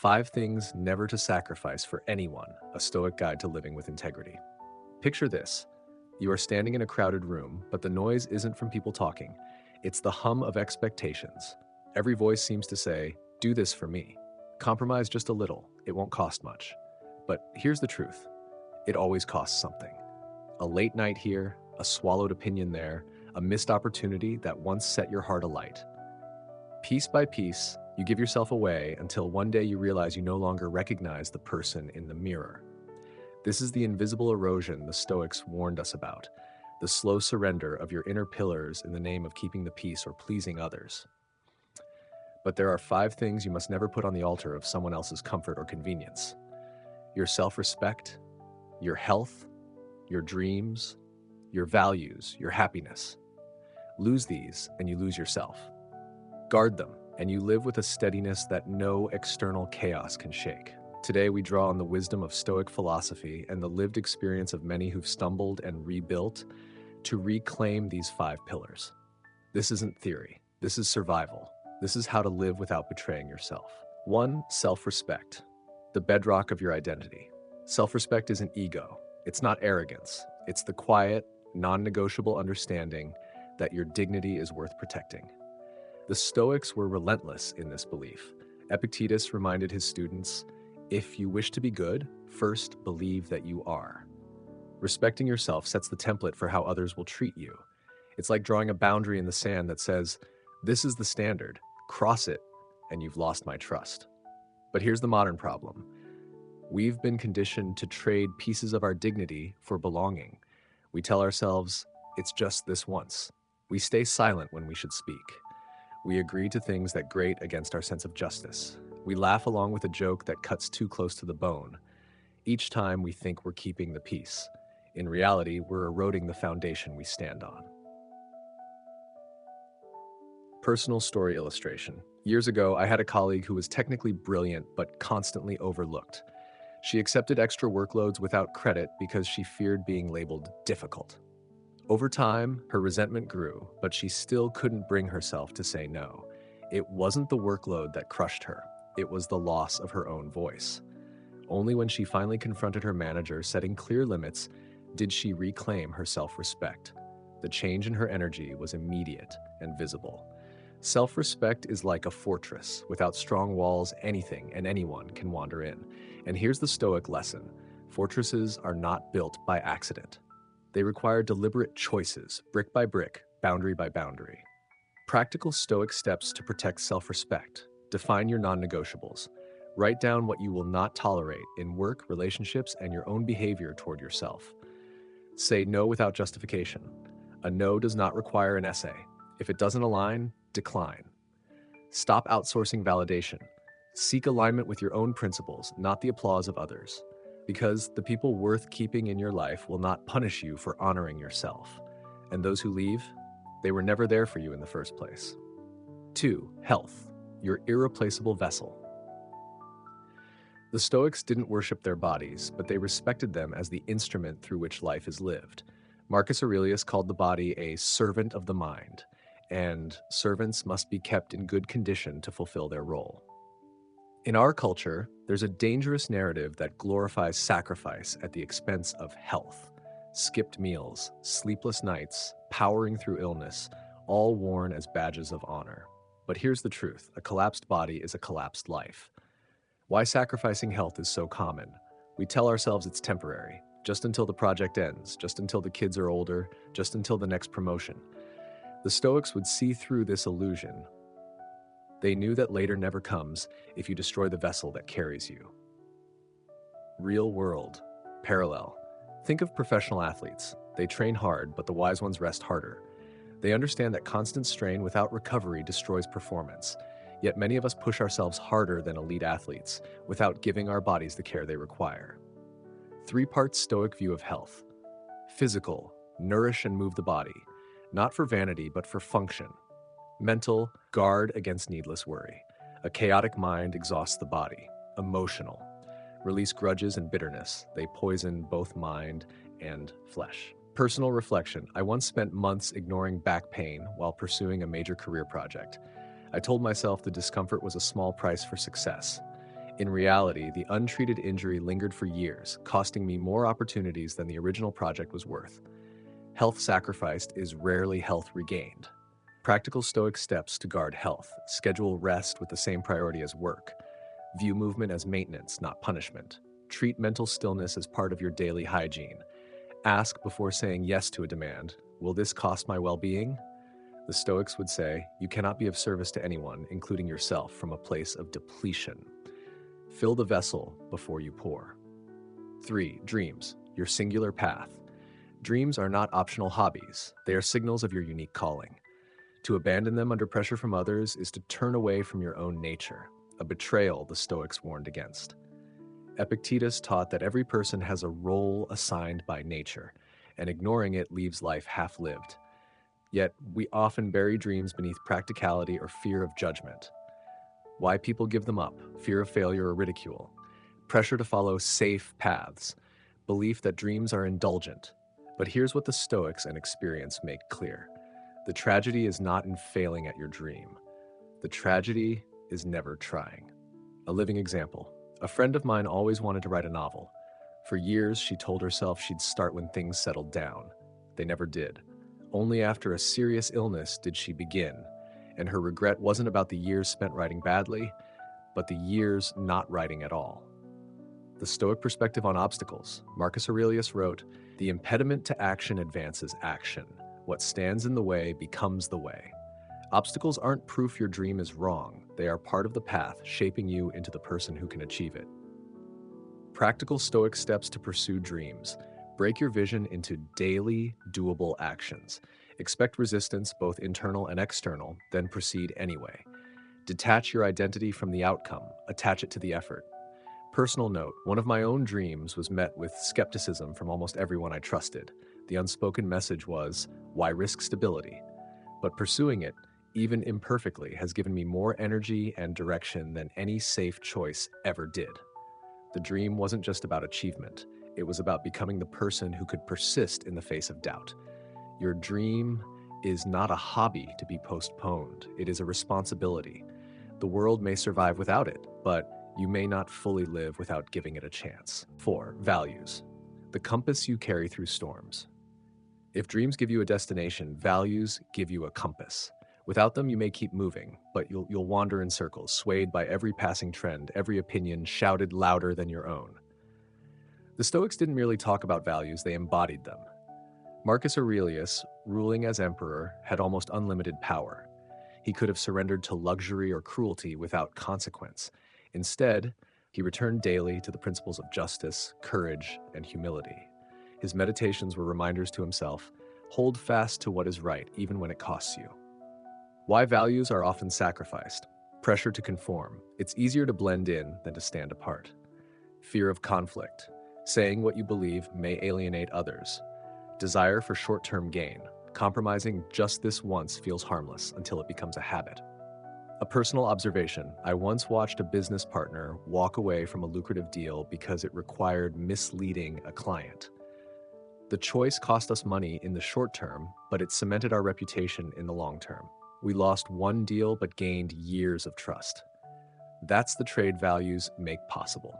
5 Things Never to Sacrifice for Anyone, a Stoic Guide to Living with Integrity. Picture this. You are standing in a crowded room, but the noise isn't from people talking. It's the hum of expectations. Every voice seems to say, "Do this for me." Compromise just a little, it won't cost much. But here's the truth. It always costs something. A late night here, a swallowed opinion there, a missed opportunity that once set your heart alight. Piece by piece, you give yourself away until one day you realize you no longer recognize the person in the mirror. This is the invisible erosion the Stoics warned us about, the slow surrender of your inner pillars in the name of keeping the peace or pleasing others. But there are 5 things you must never put on the altar of someone else's comfort or convenience: your self-respect, your health, your dreams, your values, your happiness. Lose these and you lose yourself. Guard them, and you live with a steadiness that no external chaos can shake. Today, we draw on the wisdom of Stoic philosophy and the lived experience of many who've stumbled and rebuilt to reclaim these 5 pillars. This isn't theory. This is survival. This is how to live without betraying yourself. 1. Self-respect, the bedrock of your identity. Self-respect isn't ego. It's not arrogance. It's the quiet, non-negotiable understanding that your dignity is worth protecting. The Stoics were relentless in this belief. Epictetus reminded his students, "If you wish to be good, first believe that you are." Respecting yourself sets the template for how others will treat you. It's like drawing a boundary in the sand that says, "This is the standard, cross it, and you've lost my trust." But here's the modern problem. We've been conditioned to trade pieces of our dignity for belonging. We tell ourselves, "It's just this once." We stay silent when we should speak. We agree to things that grate against our sense of justice. We laugh along with a joke that cuts too close to the bone. Each time we think we're keeping the peace. In reality, we're eroding the foundation we stand on. Personal story illustration. Years ago, I had a colleague who was technically brilliant but constantly overlooked. She accepted extra workloads without credit because she feared being labeled difficult. Over time, her resentment grew, but she still couldn't bring herself to say no. It wasn't the workload that crushed her. It was the loss of her own voice. Only when she finally confronted her manager, setting clear limits, did she reclaim her self-respect. The change in her energy was immediate and visible. Self-respect is like a fortress. Without strong walls, anything and anyone can wander in. And here's the Stoic lesson. Fortresses are not built by accident. They require deliberate choices, brick by brick, boundary by boundary. Practical Stoic steps to protect self-respect. Define your non-negotiables. Write down what you will not tolerate in work, relationships, and your own behavior toward yourself. Say no without justification. A no does not require an essay. If it doesn't align, decline. Stop outsourcing validation. Seek alignment with your own principles, not the applause of others. Because the people worth keeping in your life will not punish you for honoring yourself. And those who leave, they were never there for you in the first place. 2. Health, your irreplaceable vessel. The Stoics didn't worship their bodies, but they respected them as the instrument through which life is lived. Marcus Aurelius called the body a servant of the mind, and servants must be kept in good condition to fulfill their role. In our culture, there's a dangerous narrative that glorifies sacrifice at the expense of health. Skipped meals, sleepless nights, powering through illness, all worn as badges of honor. But here's the truth. A collapsed body is a collapsed life. Why sacrificing health is so common? We tell ourselves it's temporary, just until the project ends, just until the kids are older, just until the next promotion. The Stoics would see through this illusion. They knew that later never comes if you destroy the vessel that carries you. Real world, parallel. Think of professional athletes. They train hard, but the wise ones rest harder. They understand that constant strain without recovery destroys performance. Yet many of us push ourselves harder than elite athletes without giving our bodies the care they require. 3-part Stoic view of health. Physical, nourish and move the body, not for vanity, but for function. Mental, guard against needless worry. A chaotic mind exhausts the body. Emotional, release grudges and bitterness. They poison both mind and flesh. Personal reflection. I once spent months ignoring back pain while pursuing a major career project. I told myself the discomfort was a small price for success. In reality, the untreated injury lingered for years, costing me more opportunities than the original project was worth. Health sacrificed is rarely health regained. Practical Stoic steps to guard health: schedule rest with the same priority as work. View movement as maintenance, not punishment. Treat mental stillness as part of your daily hygiene. Ask before saying yes to a demand: will this cost my well-being? The Stoics would say, you cannot be of service to anyone, including yourself, from a place of depletion. Fill the vessel before you pour. 3. Dreams, your singular path. Dreams are not optional hobbies. They are signals of your unique calling. To abandon them under pressure from others is to turn away from your own nature, a betrayal the Stoics warned against. Epictetus taught that every person has a role assigned by nature, and ignoring it leaves life half-lived. Yet, we often bury dreams beneath practicality or fear of judgment. Why people give them up: fear of failure or ridicule, pressure to follow safe paths, belief that dreams are indulgent. But here's what the Stoics and experience make clear: the tragedy is not in failing at your dream. The tragedy is never trying. A living example: a friend of mine always wanted to write a novel. For years, she told herself she'd start when things settled down. They never did. Only after a serious illness did she begin, and her regret wasn't about the years spent writing badly, but the years not writing at all. The Stoic perspective on obstacles. Marcus Aurelius wrote, "The impediment to action advances action. What stands in the way becomes the way." Obstacles aren't proof your dream is wrong. They are part of the path, shaping you into the person who can achieve it. Practical Stoic steps to pursue dreams. Break your vision into daily, doable actions. Expect resistance, both internal and external, then proceed anyway. Detach your identity from the outcome. Attach it to the effort. Personal note: one of my own dreams was met with skepticism from almost everyone I trusted. The unspoken message was, why risk stability? But pursuing it, even imperfectly, has given me more energy and direction than any safe choice ever did. The dream wasn't just about achievement. It was about becoming the person who could persist in the face of doubt. Your dream is not a hobby to be postponed. It is a responsibility. The world may survive without it, but you may not fully live without giving it a chance. 4. Values, the compass you carry through storms. If dreams give you a destination, values give you a compass. Without them, you may keep moving, but you'll wander in circles, swayed by every passing trend, every opinion shouted louder than your own. The Stoics didn't merely talk about values, they embodied them. Marcus Aurelius, ruling as emperor, had almost unlimited power. He could have surrendered to luxury or cruelty without consequence. Instead, he returned daily to the principles of justice, courage, and humility. His meditations were reminders to himself: hold fast to what is right, even when it costs you. Why values are often sacrificed. Pressure to conform. It's easier to blend in than to stand apart. Fear of conflict. Saying what you believe may alienate others. Desire for short-term gain. Compromising just this once feels harmless until it becomes a habit. A personal observation: I once watched a business partner walk away from a lucrative deal because it required misleading a client. The choice cost us money in the short term, but it cemented our reputation in the long term. We lost one deal but gained years of trust. That's the trade values make possible.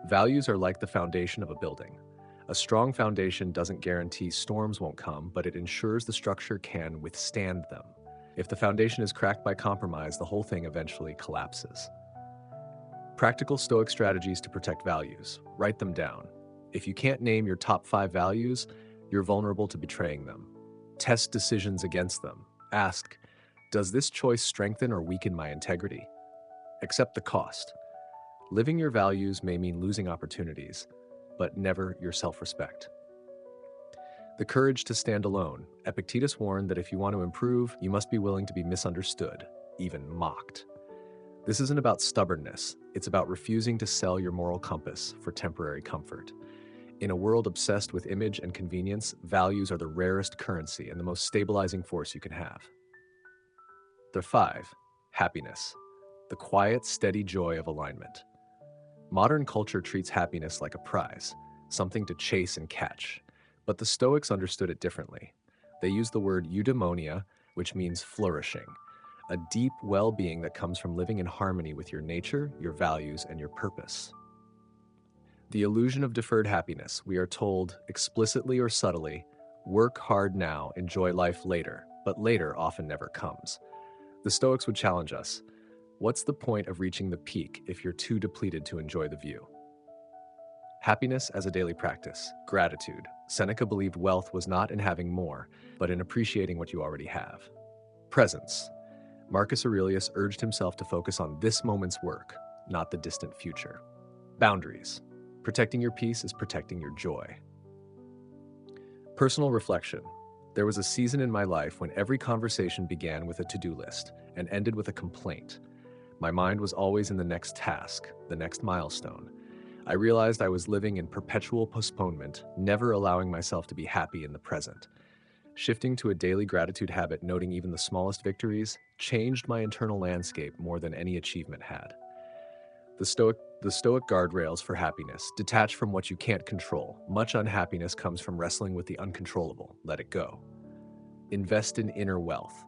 Values are like the foundation of a building. A strong foundation doesn't guarantee storms won't come, but it ensures the structure can withstand them. If the foundation is cracked by compromise, the whole thing eventually collapses. Practical Stoic strategies to protect values. Write them down. If you can't name your top 5 values, you're vulnerable to betraying them. Test decisions against them. Ask, does this choice strengthen or weaken my integrity? Accept the cost. Living your values may mean losing opportunities, but never your self-respect. The courage to stand alone. Epictetus warned that if you want to improve, you must be willing to be misunderstood, even mocked. This isn't about stubbornness. It's about refusing to sell your moral compass for temporary comfort. In a world obsessed with image and convenience, values are the rarest currency and the most stabilizing force you can have. The 5. Happiness, the quiet, steady joy of alignment. Modern culture treats happiness like a prize, something to chase and catch. But the Stoics understood it differently. They used the word eudaimonia, which means flourishing, a deep well-being that comes from living in harmony with your nature, your values, and your purpose. The illusion of deferred happiness. We are told, explicitly or subtly, work hard now, enjoy life later, but later often never comes. The Stoics would challenge us. What's the point of reaching the peak if you're too depleted to enjoy the view? Happiness as a daily practice. Gratitude. Seneca believed wealth was not in having more, but in appreciating what you already have. Presence. Marcus Aurelius urged himself to focus on this moment's work, not the distant future. Boundaries. Protecting your peace is protecting your joy. Personal reflection. There was a season in my life when every conversation began with a to-do list and ended with a complaint. My mind was always in the next task, the next milestone. I realized I was living in perpetual postponement, never allowing myself to be happy in the present. Shifting to a daily gratitude habit, noting even the smallest victories, changed my internal landscape more than any achievement had. The Stoic guardrails for happiness. Detach from what you can't control. Much unhappiness comes from wrestling with the uncontrollable. Let it go. Invest in inner wealth.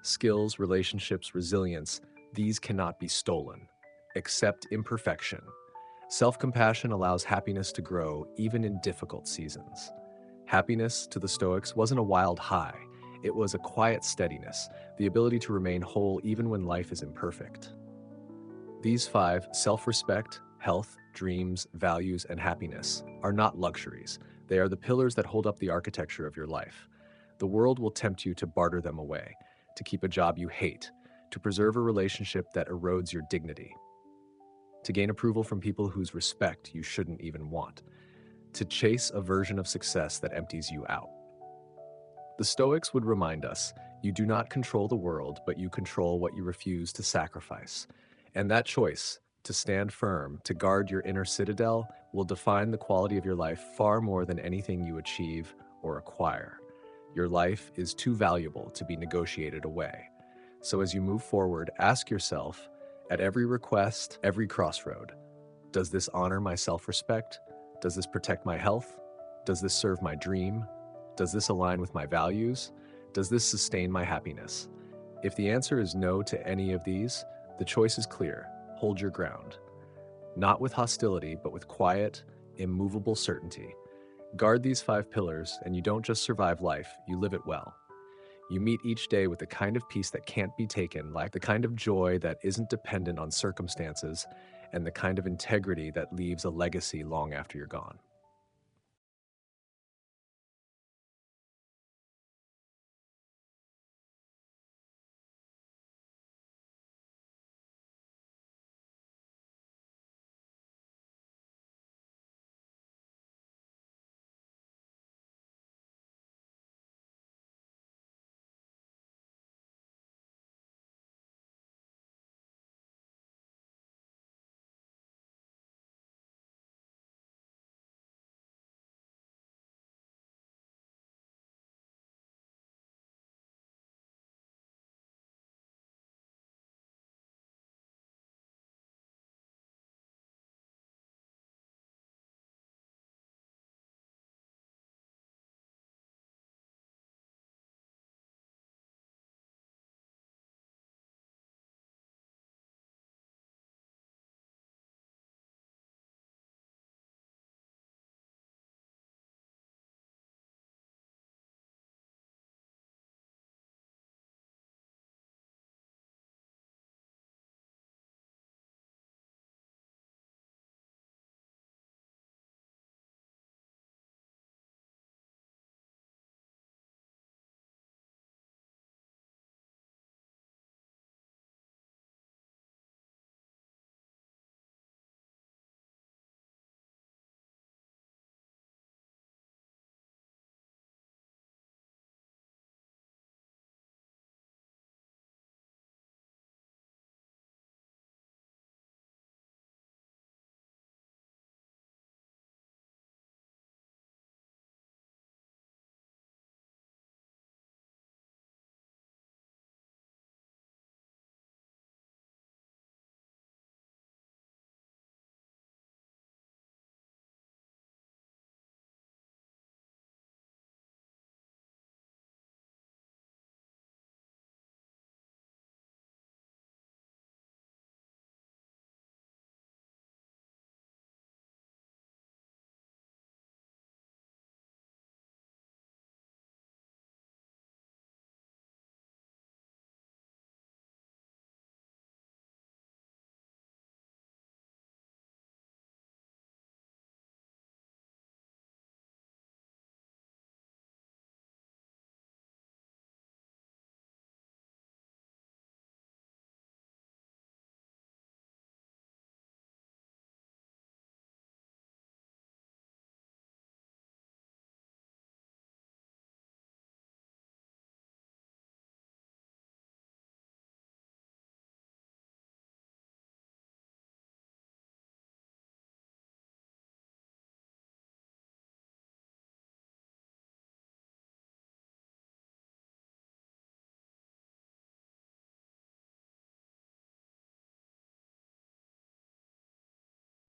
Skills, relationships, resilience, these cannot be stolen. Accept imperfection. Self-compassion allows happiness to grow even in difficult seasons. Happiness, to the Stoics, wasn't a wild high. It was a quiet steadiness, the ability to remain whole even when life is imperfect. These 5, self-respect, health, dreams, values, and happiness, are not luxuries. They are the pillars that hold up the architecture of your life. The world will tempt you to barter them away, to keep a job you hate, to preserve a relationship that erodes your dignity, to gain approval from people whose respect you shouldn't even want, to chase a version of success that empties you out. The Stoics would remind us, you do not control the world, but you control what you refuse to sacrifice. And that choice, to stand firm, to guard your inner citadel, will define the quality of your life far more than anything you achieve or acquire. Your life is too valuable to be negotiated away. So as you move forward, ask yourself, at every request, every crossroad, does this honor my self-respect? Does this protect my health? Does this serve my dream? Does this align with my values? Does this sustain my happiness? If the answer is no to any of these, the choice is clear. Hold your ground. Not with hostility, but with quiet, immovable certainty. Guard these 5 pillars, and you don't just survive life, you live it well. You meet each day with the kind of peace that can't be taken, like the kind of joy that isn't dependent on circumstances, and the kind of integrity that leaves a legacy long after you're gone.